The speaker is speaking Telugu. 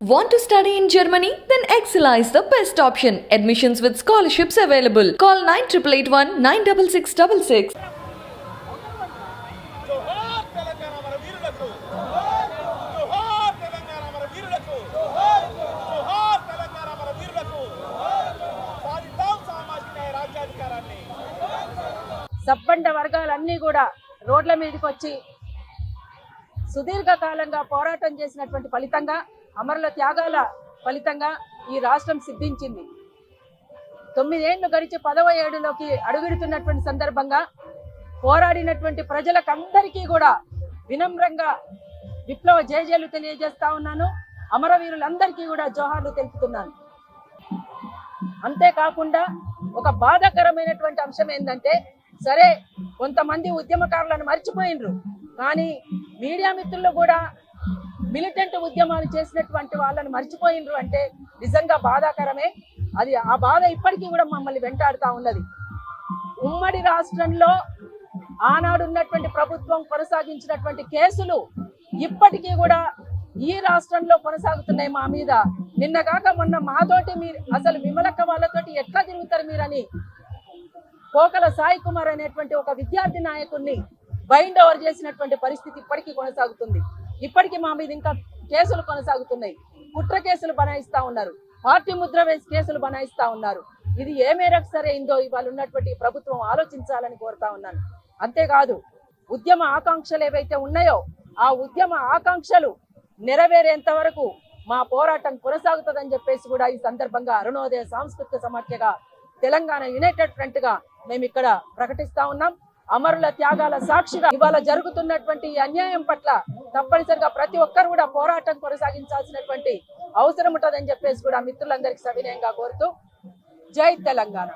Want to study in Germany? Then Excella is the best option. Admissions with scholarships available. Call 9881 96666. జోహార్ తెలంగాణ మన వీరులకు జోహార్ తెలంగాణ మన వీరులకు జోహార్ తెలంగాణ మన వీరులకు సాధిద్దాం సామాజిక న్యాయ రాజ్యాధికారాన్ని. సబ్బండ వర్గాలన్నీ కూడా రోడ్ల మీదకి వచ్చి సుదీర్ఘకాలంగా పోరాటం చేసినటువంటి ఫలితంగా, అమరుల త్యాగాల ఫలితంగా ఈ రాష్ట్రం సిద్ధించింది. 9 ఏళ్లు గడిచి 10వ ఏడులోకి అడుగుడుతున్నటువంటి సందర్భంగా పోరాడినటువంటి ప్రజలకందరికీ కూడా వినమ్రంగా విప్లవ జయజయలు తెలియజేస్తా ఉన్నాను. అమరవీరులందరికీ కూడా జోహార్లు తెలుపుతున్నాను. అంతేకాకుండా ఒక బాధాకరమైనటువంటి అంశం ఏంటంటే, సరే కొంతమంది ఉద్యమకారులను మర్చిపోయినరు, కానీ మీడియా మిత్రులు కూడా మిలిటెంట్ ఉద్యమాలు చేసినటువంటి వాళ్ళని మర్చిపోయినరు అంటే నిజంగా బాధాకరమే. అది ఆ బాధ ఇప్పటికీ కూడా మమ్మల్ని వెంటాడుతూ ఉన్నది. ఉమ్మడి రాష్ట్రంలో ఆనాడు ఉన్నటువంటి ప్రభుత్వం కొనసాగించినటువంటి కేసులు ఇప్పటికీ కూడా ఈ రాష్ట్రంలో కొనసాగుతున్నాయి మా మీద. నిన్నగాక మొన్న మాతోటి మీరు అసలు విమలక్క వాళ్ళతోటి ఎట్లా తిరుగుతారు మీరని కోకల సాయి కుమార్ అనేటువంటి ఒక విద్యార్థి నాయకుడిని బైండ్ ఓవర్ చేసినటువంటి పరిస్థితి ఇప్పటికీ కొనసాగుతుంది. ఇప్పటికీ మా మీద ఇంకా కేసులు కొనసాగుతున్నాయి. కుట్ర కేసులు బనాయిస్తా ఉన్నారు, పార్టీ ముద్ర వేసి కేసులు బనాయిస్తా ఉన్నారు. ఇది ఏ మేరకు సరైందో ఇవాళ ఉన్నటువంటి ప్రభుత్వం ఆలోచించాలని కోరుతా ఉన్నాను. అంతేకాదు, ఉద్యమ ఆకాంక్షలు ఏవైతే ఉన్నాయో ఆ ఉద్యమ ఆకాంక్షలు నెరవేరేంత వరకు మా పోరాటం కొనసాగుతుందని చెప్పేసి కూడా ఈ సందర్భంగా అరుణోదయ సాంస్కృతిక సమాఖ్యగా, తెలంగాణ యునైటెడ్ ఫ్రంట్ గా మేము ఇక్కడ ప్రకటిస్తా ఉన్నాం. అమరుల త్యాగాల సాక్షిగా ఇవాళ జరుగుతున్నటువంటి ఈ అన్యాయం పట్ల తప్పనిసరిగా ప్రతి ఒక్కరు కూడా పోరాటం కొనసాగించాల్సినటువంటి అవసరం ఉంటుందని చెప్పేసి కూడా మిత్రులందరికీ సవినయంగా కోరుతూ, జై తెలంగాణ.